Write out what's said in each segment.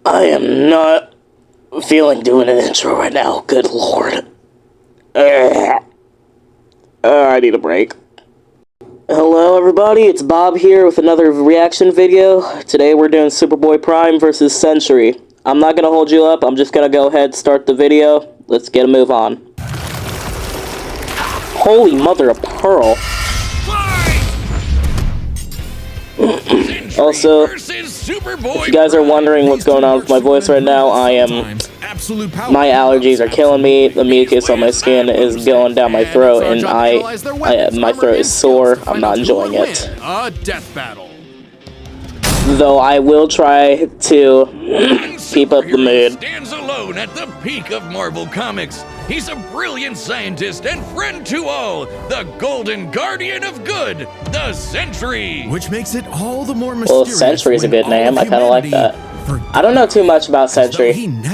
I am not feeling doing an intro right now. Good lord. I need a break. Hello everybody, it's Bob here with another reaction video. Today we're doing Superboy Prime versus Sentry. I'm not gonna hold you up, I'm just gonna go ahead and start the video. Let's get a move on. Holy mother of pearl. Also, if you guys are wondering what's going on with my voice right now, my allergies are killing me. The mucus on my skin is going down my throat, and my throat is sore. I'm not enjoying it. A death battle. Though I will try to keep up the mood. Stands alone at the peak of Marvel Comics. He's a brilliant scientist and friend to all, the Golden Guardian of Good, the Sentry. Which makes it all the more mysterious. Well, Sentry is a good name. I kind of like that. I don't know too much about Sentry.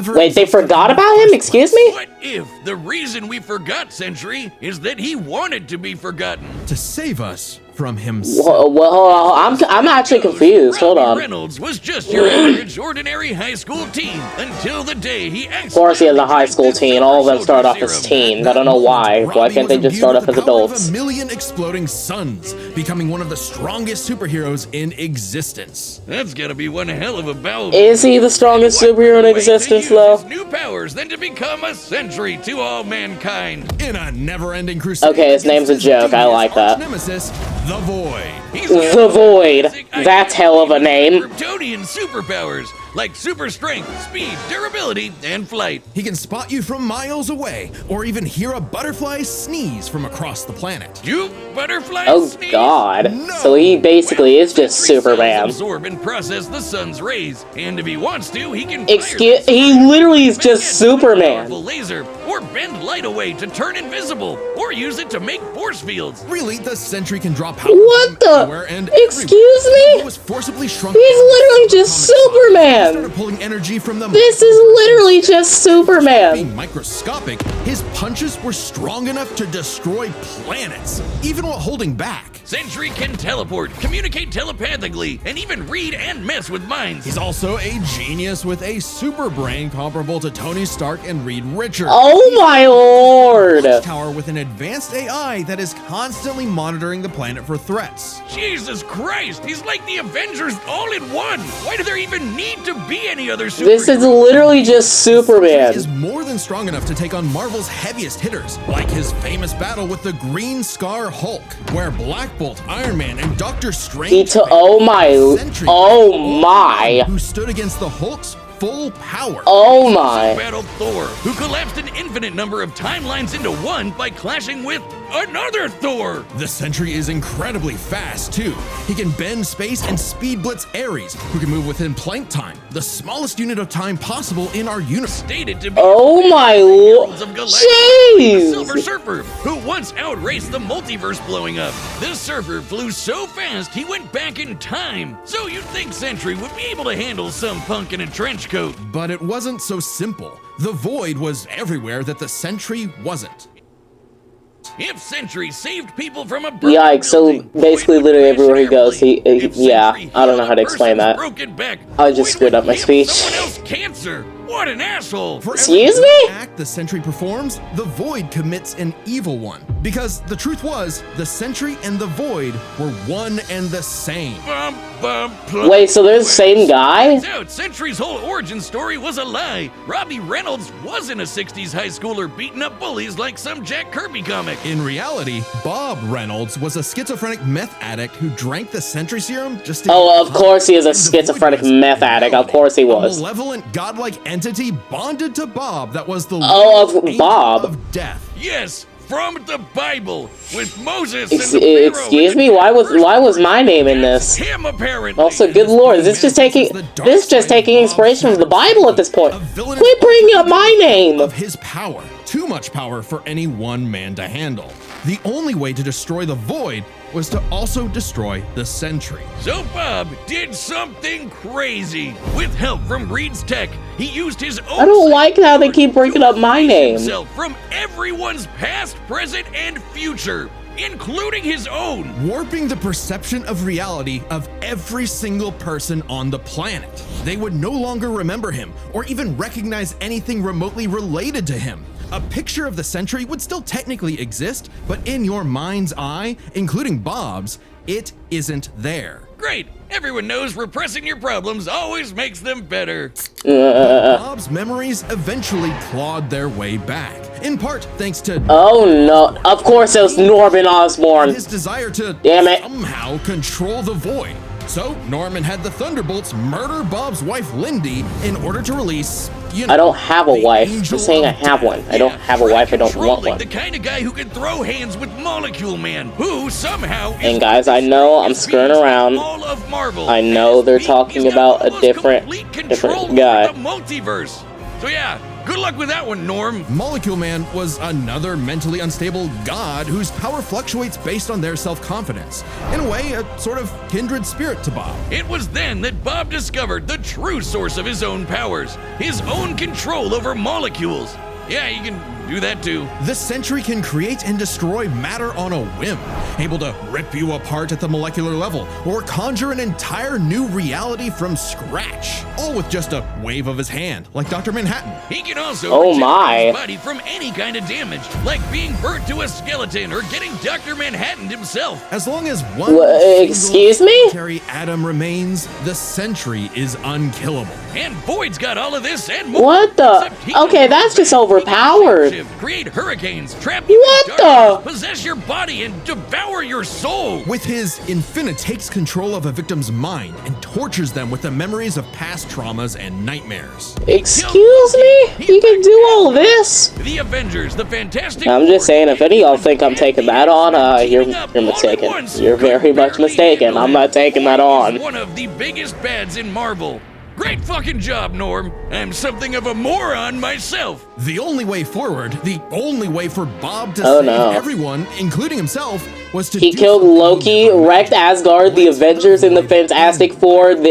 Wait, they forgot about him? Excuse me? What if the reason we forgot Sentry is that he wanted to be forgotten? To save us from himself. Well, hold on. I'm actually confused. Hold on. Reynolds was just your average, ordinary high school teen until the day he Of course he has a high school teen. All of them start off as teens. I don't know why. Why can't they just start off as adults? A million exploding suns, becoming one of the strongest superheroes in existence. That's gotta be one hell of a battle. Is he the strongest superhero in existence, though? New powers than to become a Sentry to all mankind. In a never-ending crusade. Okay, his name's a joke. I like that. Nemesis, the Void. The Void. That's hell of a name. Kryptonian superpowers like super strength, speed, durability, and flight. He can spot you from miles away, or even hear a butterfly sneeze from across the planet. You butterfly sneeze? God. No. So he basically is just Superman. Absorb and process the sun's rays, and if he wants to, he can. He literally is just Superman. Laser, or bend light away to turn invisible, or use it to make force fields. Really, the Sentry can drop power. What the? Excuse me? Was forcibly shrunk. He's literally just Superman. Pulling energy from the this is literally just Superman. Being microscopic, his punches were strong enough to destroy planets, even while holding back. Sentry can teleport, communicate telepathically, and even read and mess with minds. He's also a genius with a super brain comparable to Tony Stark and Reed Richards. Oh my lord! Tower with an advanced AI that is constantly monitoring the planet for threats. Jesus Christ, he's like the Avengers all in one. Why do there even need to be any other superheroes? This is literally just Superman. He is more than strong enough to take on Marvel's heaviest hitters, like his famous battle with the Green Scar Hulk, where Black Bolt, Iron Man, and Doctor Strange. Oh my! Who stood against the Hulk's full power. Oh my! Battled Thor, who collapsed an infinite number of timelines into one by clashing with another Thor. The Sentry is incredibly fast too. He can bend space and speed blitz Ares, who can move within Planck time, the smallest unit of time possible in our universe. Stated to be oh my lord! Jeez! The Silver Surfer, who once outraced the multiverse blowing up. This surfer flew so fast he went back in time. So you'd think Sentry would be able to handle some punk in a trench coat. But it wasn't so simple. The Void was everywhere that the Sentry wasn't. If Sentry saved people from a yikes, so basically literally everywhere he goes, yeah, I don't know how to explain that. I just screwed up my speech. Someone else cancer. What an asshole! Excuse me? Act the Sentry performs, the Void commits an evil one. Because the truth was, the Sentry and the Void were one and the same. Wait, so they're the same guy? Out, Sentry's whole origin story was a lie. Robbie Reynolds wasn't a 60s high schooler beating up bullies like some Jack Kirby comic. In reality, Bob Reynolds was a schizophrenic meth addict who drank the Sentry serum just to of course he is a schizophrenic meth addict. Of course he was. A malevolent, godlike entity bonded to Bob that was the Bob of death. Yes, from the Bible with Moses. Excuse me, why was my name in this? Him apparently. Also, good lord, is this just taking inspiration from the Bible at this point? Quit bringing up my name. Of his power, too much power for any one man to handle. The only way to destroy the Void was to also destroy the Sentry. So Bob did something crazy. With help from Reed's tech, he used his own... I don't like how they keep bringing up my name. ...himself from everyone's past, present, and future. including his own. Warping the perception of reality of every single person on the planet. They would no longer remember him or even recognize anything remotely related to him. A picture of the Sentry would still technically exist, but in your mind's eye, including Bob's, it isn't there. Great. Everyone knows repressing your problems always makes them better. Bob's memories eventually clawed their way back, in part thanks to Oh no, of course it was Norman Osborn. his desire to Damn it. somehow control the void. So Norman had the Thunderbolts murder Bob's wife Lindy in order to release, you know, I don't have a the wife. Angel I'm saying I of have Death. one. I don't have a wife, I don't want Controlling one. the kind of guy who can throw hands with Molecule Man, who somehow is And guys, I know I'm screwing beast in around. all of Marvel. I know they're talking He's got about a almost different complete control guy. over the multiverse. So yeah, good luck with that one, Norm. Molecule Man was another mentally unstable god whose power fluctuates based on their self-confidence. In a way, a sort of kindred spirit to Bob. It was then that Bob discovered the true source of his own powers, his own control over molecules. Yeah, you can do that too. The Sentry can create and destroy matter on a whim, able to rip you apart at the molecular level, or conjure an entire new reality from scratch, all with just a wave of his hand, like Dr. Manhattan. He can also Oh regenerate my. his body from any kind of damage, like being burnt to a skeleton or getting Dr. Manhattan himself. As long as one Excuse me? solitary atom remains, the Sentry is unkillable. And Void's got all of this and more. What the? Except he can Okay, that's just overpowered. Create hurricanes, trap you What in darkness, the? possess your body, and devour your soul. With his Infinite takes control of a victim's mind and tortures them with the memories of past traumas and nightmares. Excuse me? You can do all this? The Avengers, the Fantastic I'm just Four, saying, if any of y'all think I'm and taking the that on, X-Men you're teaming up all at mistaken. once You're could very much barely mistaken. handle I'm it. not taking that Void is on. one of the biggest bads in Marvel. Great fucking job, Norm. I'm something of a moron myself. The only way forward, the only way for Bob to Oh, save no. everyone, including himself, was to He do killed something he Loki, never wrecked Asgard, the Avengers, and the Fantastic Four, the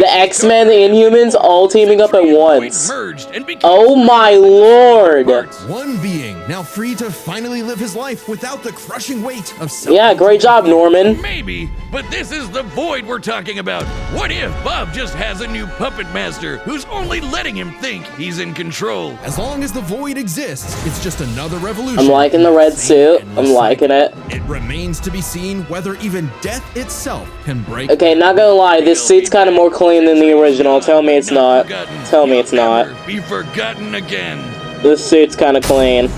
X-Men, the Inhumans, all teaming up at once. Merged and became Oh my lord! One being now free to finally live his life without the crushing weight of self. Yeah, great job, Norman. Maybe, but this is the Void we're talking about. What if Bob just has a new puppet master who's only letting him think he's in control? As long as the void exists, it's just another revolution. I'm liking the red suit. And I'm liking it. It remains to be seen whether even death itself can break. Okay, not gonna lie, this suit's kind of more clean than the original. Tell me it's not. Tell me it's not. Never be forgotten again. This suit's kind of clean.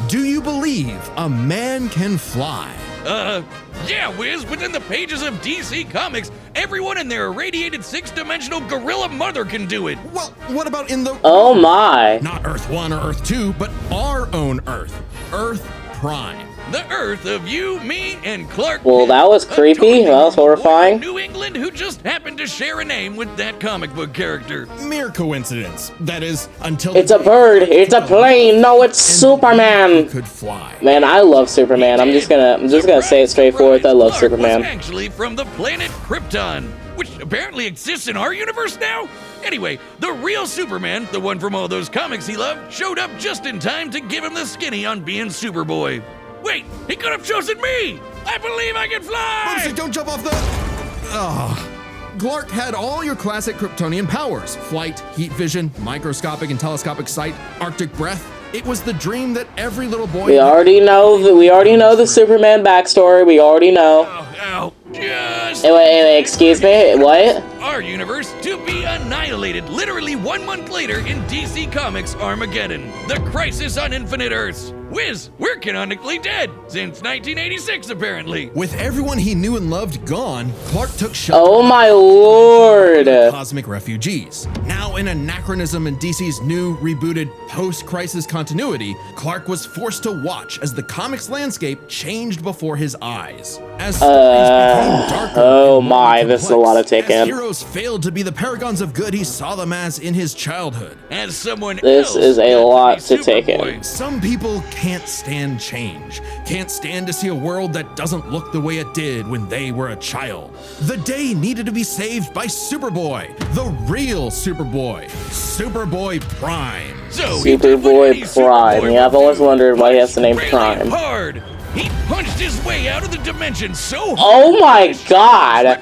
Do you believe a man can fly? Yeah, Wiz, within the pages of DC Comics, everyone and their irradiated six-dimensional gorilla mother can do it. Well, what about in the Oh my. not Earth 1 or Earth 2, but our own Earth, Earth Prime? The Earth of you, me, and Clark. Well, Kent, that was a creepy. totally That was boy horrifying. from New England who just happened to share a name with that comic book character. Mere coincidence. That is, until It's a bird. It's a plane. No, it's Superman. could fly. Man, I love Superman. I'm just gonna say it straightforward. I love Clark Superman. Was actually from the planet Krypton, which apparently exists in our universe now. Anyway, the real Superman, the one from all those comics he loved, showed up just in time to give him the skinny on being Superboy. Wait, he could have chosen me! I believe I can fly! Bugsy, don't jump off the... Clark had all your classic Kryptonian powers. Flight, heat vision, microscopic and telescopic sight, Arctic breath. It was the dream that every little boy... We already know the Superman backstory. We already know. Ow, just Hey, wait, excuse me. What? our universe to be annihilated literally 1 month later in DC Comics Armageddon, the Crisis on Infinite Earths. Wiz, we're canonically dead since 1986 apparently. With everyone he knew and loved gone, Clark took shelter Oh my lord. of cosmic refugees. Now an anachronism in DC's new, rebooted, post-crisis continuity, Clark was forced to watch as the comics landscape changed before his eyes. As stories became darker oh and more my, this is a lot to complex, take as in. heroes failed to be the paragons of good he saw them as in his childhood. As someone This else is a got lot be to take in. Superboy. Some people can't stand change, can't stand to see a world that doesn't look the way it did when they were a child. The day needed to be saved by Superboy, the real Superboy, Superboy Prime. So Superboy Prime. Yeah, I've always wondered why he has the name Prime. Hard. He punched his way out of the dimension so hard. Oh my god!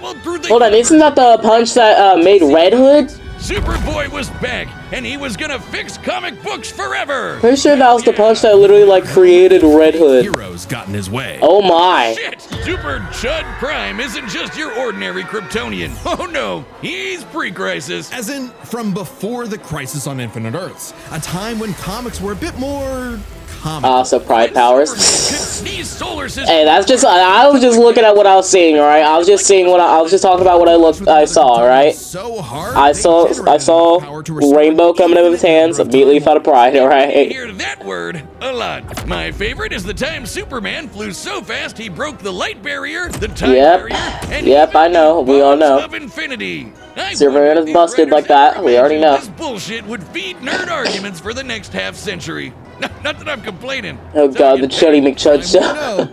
Hold on, isn't that the punch that made Red Hood? Superboy was back, and he was gonna fix comic books forever. Pretty sure that was the punch that literally like created Red Hood. Heroes got in his way. Oh my! Shit! Super Chud Prime isn't just your ordinary Kryptonian. Oh no, he's pre-crisis. As in, from before the Crisis on Infinite Earths, a time when comics were a bit more comic. So pride powers. These solar systems. Hey, that's just, I was just looking at what I was seeing, alright? I was just seeing what I was just talking about what I saw, alright? So hard, I saw Rainbow coming out of his hands, immediately thought of pride, I alright? hear that word a lot. My favorite is the time Superman flew so fast he broke the light barrier, the time barrier, and Yep, I know. We all know. of infinity. Superman is busted like that. We already know. This bullshit would feed nerd arguments for the next half century. Not that I'm complaining. Oh god, the Chuddy McChud show.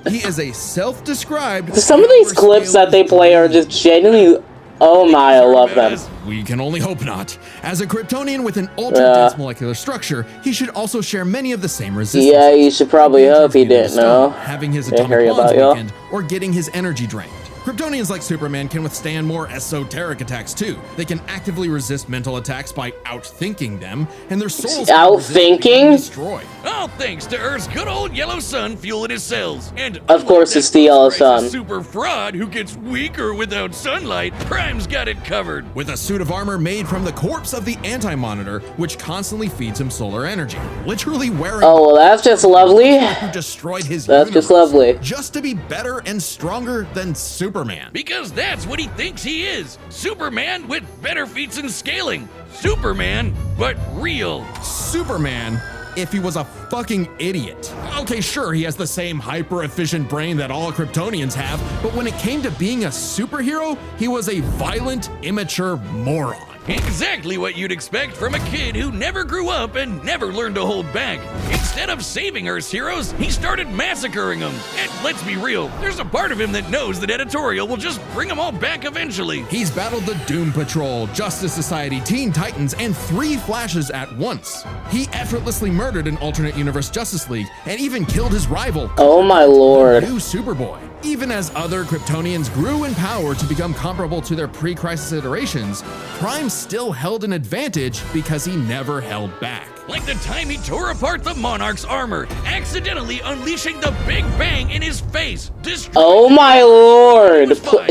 No, he is a self-described. Some of these clips that they play are just genuinely, oh my, I love them. We can only hope not. As a Kryptonian with an ultra-dense molecular structure, he should also share many of the same resistances. Yeah, you should probably hope he didn't know. Having his Can't atomic hear bonds about y'all. weakened or getting his energy drained. Kryptonians like Superman can withstand more esoteric attacks too. They can actively resist mental attacks by outthinking them, and their souls can resist being Outthinking? destroyed. All thanks to Earth's good old yellow sun fueling his cells. And Of course it's the yellow sun. super fraud who gets weaker without sunlight, Prime's got it covered. With a suit of armor made from the corpse of the Anti-Monitor, which constantly feeds him solar energy. Literally wearing Oh, well, that's just lovely. who destroyed his That's just universe, lovely. just to be better and stronger than Superman. Because that's what he thinks he is. Superman with better feats and scaling. Superman, but real. Superman, if he was a fucking idiot. Okay, sure, he has the same hyper-efficient brain that all Kryptonians have, but when it came to being a superhero, he was a violent, immature moron. Exactly what you'd expect from a kid who never grew up and never learned to hold back. Instead of saving Earth's heroes, he started massacring them. And let's be real, there's a part of him that knows that editorial will just bring them all back eventually. He's battled the Doom Patrol, Justice Society, Teen Titans, and 3 Flashes at once. He effortlessly murdered an alternate universe Justice League and even killed his rival. Oh my lord. New Superboy. Even as other Kryptonians grew in power to become comparable to their pre-crisis iterations, Prime still held an advantage because he never held back. Like the time he tore apart the Monarch's armor, accidentally unleashing the Big Bang in his face. Oh my lord.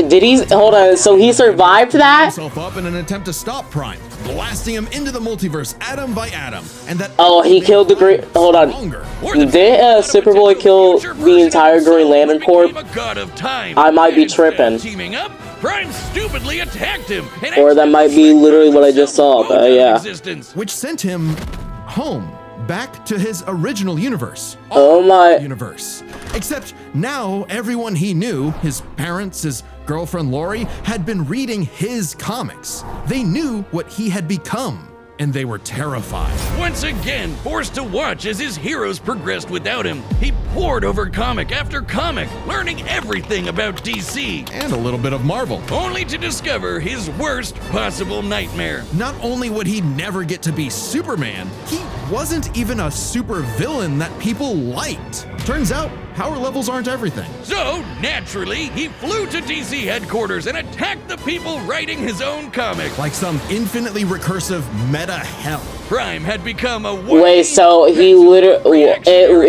Did he, hold on, so he survived that? Himself up in an attempt to stop Prime, blasting him into the multiverse atom by atom, and that Oh, he killed the Green, hold on. Did Superboy kill the entire Green Lantern Corps? I might be tripping. Teaming up, Prime stupidly attacked him. Or that might be literally what I just saw, but yeah. which sent him home, back to his original universe. Oh my. Universe. Except now everyone he knew, his parents, his girlfriend Lori, had been reading his comics. They knew what he had become, and they were terrified. Once again, forced to watch as his heroes progressed without him, he pored over comic after comic, learning everything about DC. And a little bit of Marvel. Only to discover his worst possible nightmare. Not only would he never get to be Superman, he wasn't even a super villain that people liked. Turns out, power levels aren't everything. So, naturally, he flew to DC headquarters and attacked the people writing his own comic. Like some infinitely recursive meta hell. Prime had become a Wait, so he literally,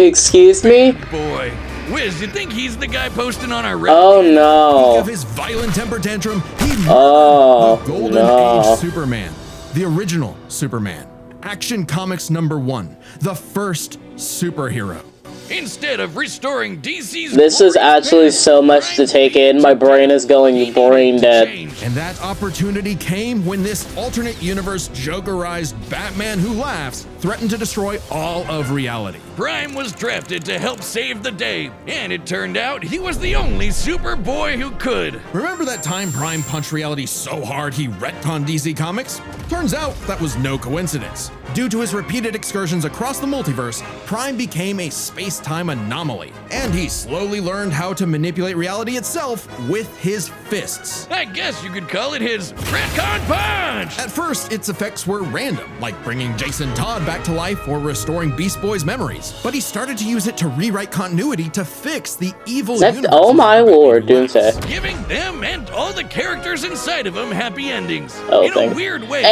excuse me? Boy. Wiz, you think he's the guy posting on our Reddit? Oh no. Of his violent temper tantrum, he Oh, the Golden no. Age Superman, the original Superman. Action Comics #1, the first superhero. Instead of restoring DC's This is actually so much to take in. My brain is going brain dead. And that opportunity came when this alternate universe Jokerized Batman Who Laughs threatened to destroy all of reality. Prime was drafted to help save the day, and it turned out he was the only Superboy who could. Remember that time Prime punched reality so hard he retconned DC Comics? Turns out that was no coincidence. Due to his repeated excursions across the multiverse, Prime became a space-time anomaly, and he slowly learned how to manipulate reality itself with his fists. I guess you could call it his retcon punch! At first, its effects were random, like bringing Jason Todd back to life or restoring Beast Boy's memories. But he started to use it to rewrite continuity to fix the evil universe. Oh my lord, Doomsday. Giving them and all the characters inside of them happy endings. Oh, in a thanks. weird way.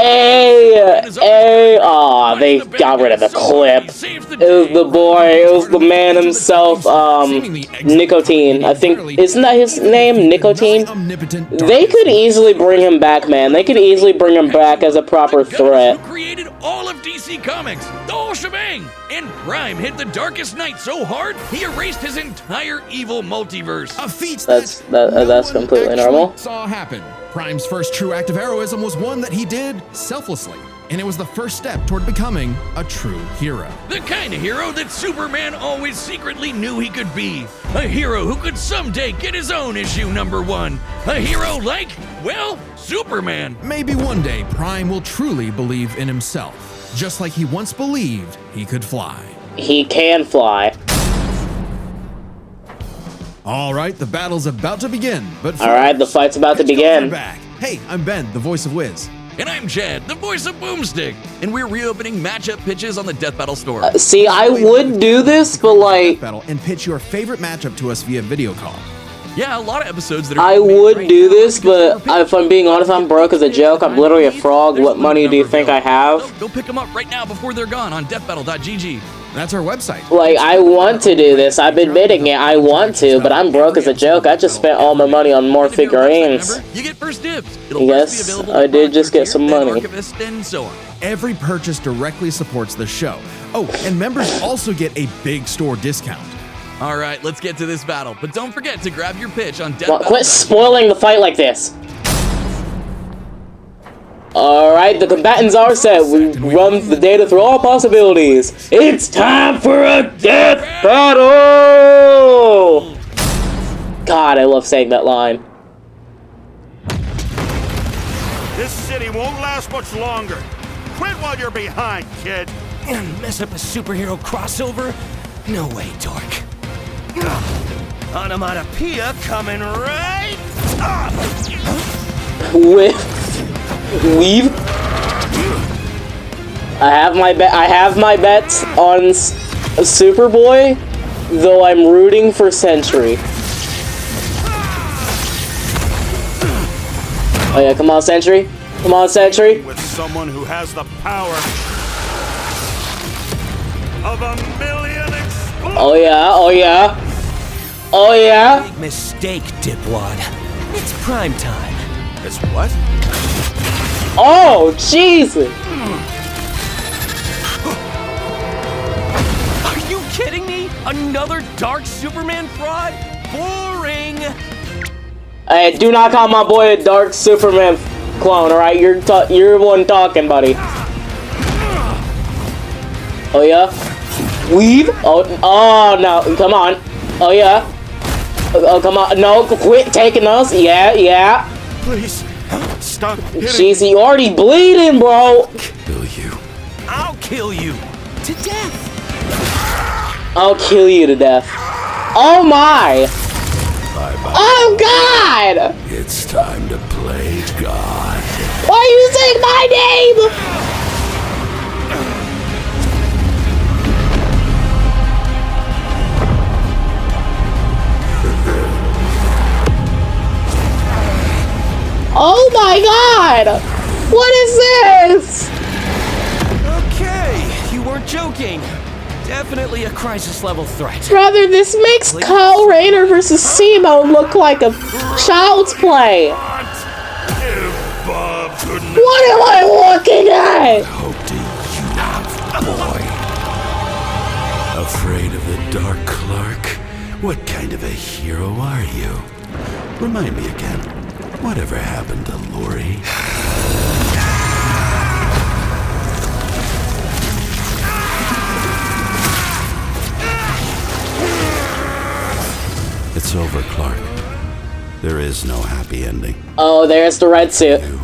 Aw, they got rid of the clip. It was the boy, it was the man himself, Nicotine. I think, isn't that his name, Nicotine? They could easily bring him back, man. They could easily bring him back as a proper threat. Who created all of DC Comics, the whole shebang. And Prime hit the Darkest Night so hard, he erased his entire evil multiverse. A feat That's completely normal. Saw happen. Prime's first true act of heroism was one that he did selflessly, and it was the first step toward becoming a true hero. The kind of hero that Superman always secretly knew he could be. A hero who could someday get his own issue #1. A hero like, well, Superman. Maybe one day Prime will truly believe in himself, just like he once believed he could fly. He can fly. All right, the battle's about to begin, but All right, the fight's about to begin. Back. Hey, I'm Ben, the voice of Wiz. And I'm Chad, the voice of Boomstick. And we're reopening matchup pitches on the Death Battle store. See, I would do this, but like, Battle and pitch your favorite matchup to us via video call. Yeah, a lot of episodes that are I would do this, but if I'm being honest, I'm broke as a joke. I'm literally a frog. What money do you think I have? Go pick them up right now before they're gone on deathbattle.gg. That's our website. Like, I want to do this. I'm admitting it. I want to, but I'm broke as a joke. I just spent all my money on more figurines. You get first dibs. It'll Yes, first be available I did upon just get first some year, then money. Archivist, and so on. Every purchase directly supports the show. Oh, and members also get a big store discount. All right, let's get to this battle. But don't forget to grab your pitch on Death Well, Battle. quit spoiling the fight like this. Alright, the combatants are set. We run the data through all possibilities. It's time for a death battle! God, I love saying that line. This city won't last much longer. Quit while you're behind, kid. Mess up a superhero crossover? No way, dork. Onomatopoeia coming right up. Weave. I have my bets on Superboy, though I'm rooting for Sentry. Oh yeah, come on, Sentry. Come on, Sentry. With someone who has the power of 1,000,000 explosions. Oh yeah, oh yeah. Oh yeah. Big mistake, dipwad. It's prime time. It's what? Oh, Jesus. Are you kidding me? Another Dark Superman fraud? Boring! Hey, do not call my boy a Dark Superman clone, alright? You're the one talking, buddy. Oh yeah? Weave? Oh no, come on. Oh yeah? Oh, come on. No, quit taking us. Yeah. Please, stop hitting Jeez, you already bleeding, bro. Kill you. I'll kill you! To death! I'll kill you to death. Oh my! Oh God! It's time to play God. Why are you saying my name? Oh my God! What is this? Okay, you weren't joking. Definitely a crisis level threat. Rather, this makes Kyle Rayner versus Simo look like a child's play. If Bob couldn't. What am I looking at? Hope to you, boy. Afraid of the Dark Clark? What kind of a hero are you? Remind me again. Whatever happened to Lori? it's over, Clark. There is no happy ending. Oh, there's the red suit. You.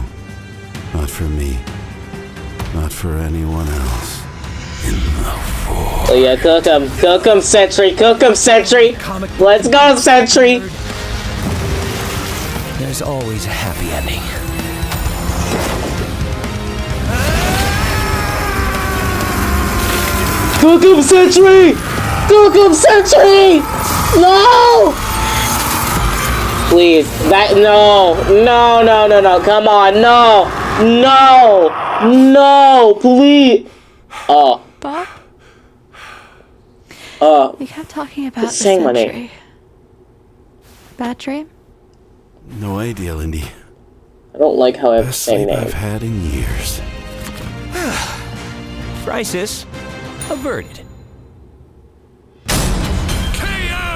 Not for me. Not for anyone else. In the void. Oh yeah, cook him, Sentry, cook him, Sentry. Let's go, Sentry. There's always a happy ending. Cook him, Sentry! Cook him, Sentry! No! Please, no, come on, no, please. Bob? You kept talking about the saying my name. Sentry. Bad dream? No idea, Lindy. I don't like how I'm Best saying sleep I've names. had in years. Crisis averted.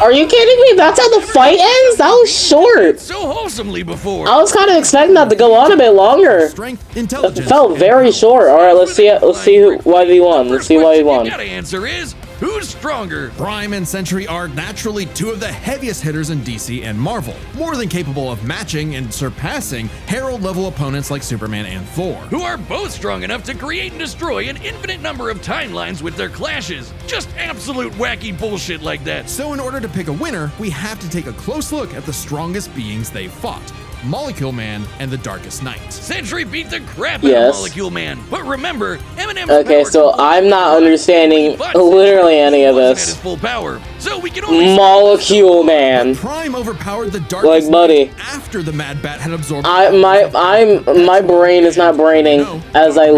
Are you kidding me? That's how the fight ends? That was short. So wholesomely before. I was kind of expecting that to go on a bit longer. Strength, It intelligence, felt very short. All right, let's see why he won. Let's see why he won. You gotta answer is, who's stronger? Prime and Sentry are naturally two of the heaviest hitters in DC and Marvel, more than capable of matching and surpassing Herald-level opponents like Superman and Thor. Who are both strong enough to create and destroy an infinite number of timelines with their clashes. Just absolute wacky bullshit like that. So in order to pick a winner, we have to take a close look at the strongest beings they've fought. Molecule Man and the Darkest Knight. Sentry beat the crap out Yes. of Molecule Man, but remember, Eminem's Okay, power so completely I'm not understanding but literally Sentry any of wasn't at this. his full power, so we can only Molecule Man. Prime overpowered the Like, Darkest buddy. Knight after the Mad Bat had absorbed. My brain is not braining as I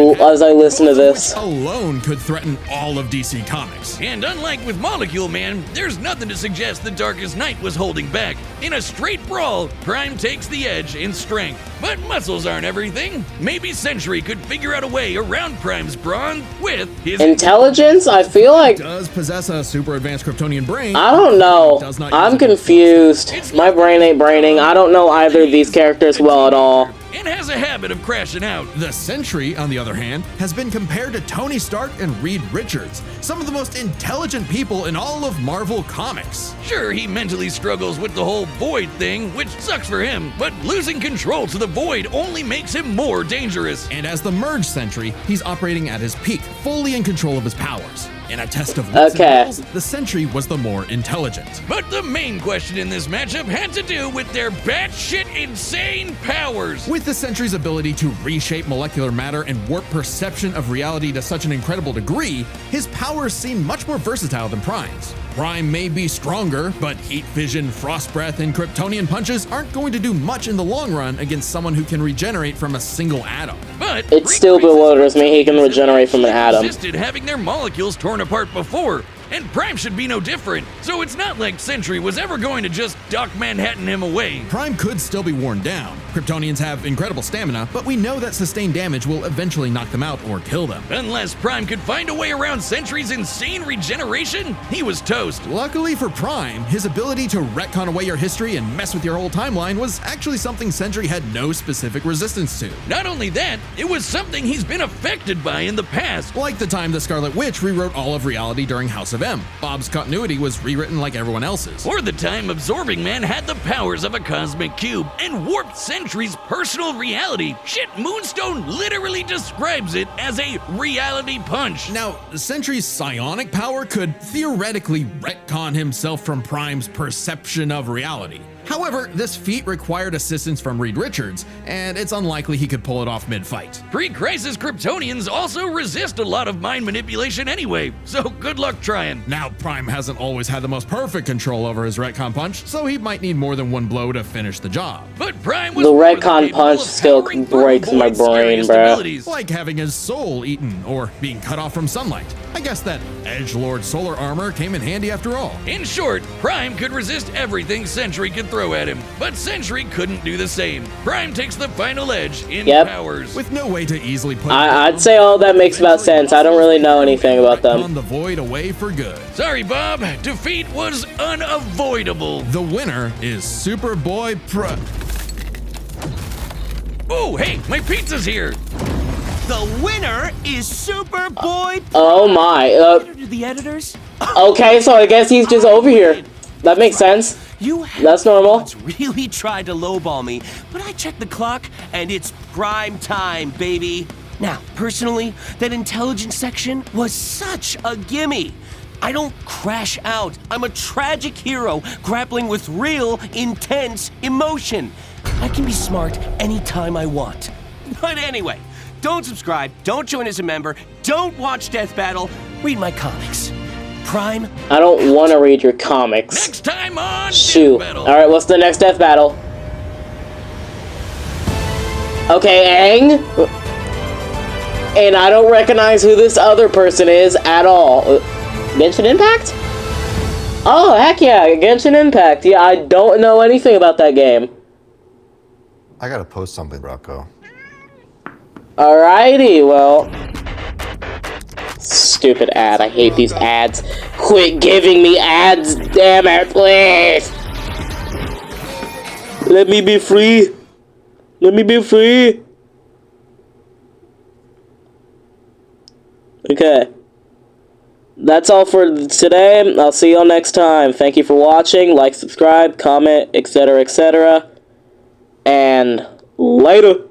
listen to this. Alone could threaten all of DC Comics. And unlike with Molecule Man, there's nothing to suggest the Darkest Knight was holding back. In a straight brawl, Prime takes the edge in strength. But muscles aren't everything. Maybe Sentry could figure out a way around Prime's brawn with his Intelligence? I feel like Does possess a super advanced Kryptonian brain. I don't know. Does not I'm use it. confused. My brain ain't braining. I don't know either of these characters well at all. and has a habit of crashing out. The Sentry, on the other hand, has been compared to Tony Stark and Reed Richards, some of the most intelligent people in all of Marvel Comics. Sure, he mentally struggles with the whole Void thing, which sucks for him, but losing control to the Void only makes him more dangerous. And as the Merge Sentry, he's operating at his peak, fully in control of his powers. In a test of wits Okay. and wills, the Sentry was the more intelligent. But the main question in this matchup had to do with their batshit insane powers. With the Sentry's ability to reshape molecular matter and warp perception of reality to such an incredible degree, his powers seem much more versatile than Prime's. Prime may be stronger, but heat vision, frost breath, and Kryptonian punches aren't going to do much in the long run against someone who can regenerate from a single atom. But It still bewilders me he can regenerate from an atom. Resisted having their molecules torn apart before, and Prime should be no different. So it's not like Sentry was ever going to just Doc Manhattan him away. Prime could still be worn down. Kryptonians have incredible stamina, but we know that sustained damage will eventually knock them out or kill them. Unless Prime could find a way around Sentry's insane regeneration, he was toast. Luckily for Prime, his ability to retcon away your history and mess with your whole timeline was actually something Sentry had no specific resistance to. Not only that, it was something he's been affected by in the past. Like the time the Scarlet Witch rewrote all of reality during House of M. Bob's continuity was rewritten like everyone else's. Or the time Absorbing Man had the powers of a cosmic cube and warped Sentry's personal reality. Shit, Moonstone literally describes it as a reality punch. Now, Sentry's psionic power could theoretically retcon himself from Prime's perception of reality. However, this feat required assistance from Reed Richards, and it's unlikely he could pull it off mid-fight. Pre-crisis Kryptonians also resist a lot of mind manipulation anyway, so good luck trying. Now, Prime hasn't always had the most perfect control over his retcon punch, so he might need more than one blow to finish the job. But Prime was The more than retcon capable punch of still powering breaks through my Void's brain, scariest bruh. abilities. Like having his soul eaten, or being cut off from sunlight. I guess that Edgelord solar armor came in handy after all. In short, Prime could resist everything Sentry could throw at him, but Sentry couldn't do the same. Prime takes the final edge in Yep. powers. With no way to easily put I'd say all that makes about sense. I don't really know anything about them. on the Void away for good. Sorry, Bob, defeat was unavoidable. The winner is Superboy Prime. Oh, hey, my pizza's here. The winner is Superboy. Oh my. To the editors. Okay, so I guess he's just over here. That makes sense. That's normal. Really tried to lowball me, but I checked the clock and it's prime time, baby. Now, personally, that intelligence section was such a gimme. I don't crash out. I'm a tragic hero grappling with real, intense emotion. I can be smart anytime I want. But anyway, don't subscribe, don't join as a member, don't watch Death Battle, read my comics. Prime. I don't want to read your comics. Next time on Shoot. Death Battle. Alright, what's the next death battle? Okay, Aang. And I don't recognize who this other person is at all. Genshin Impact? Oh, heck yeah, Genshin Impact. Yeah, I don't know anything about that game. I gotta post something, Rocco. Alrighty, well. Stupid ad. I hate these ads. Quit giving me ads, damn it, please! Let me be free. Let me be free. Okay. That's all for today. I'll see y'all next time. Thank you for watching. Like, subscribe, comment, etc., etc. And later.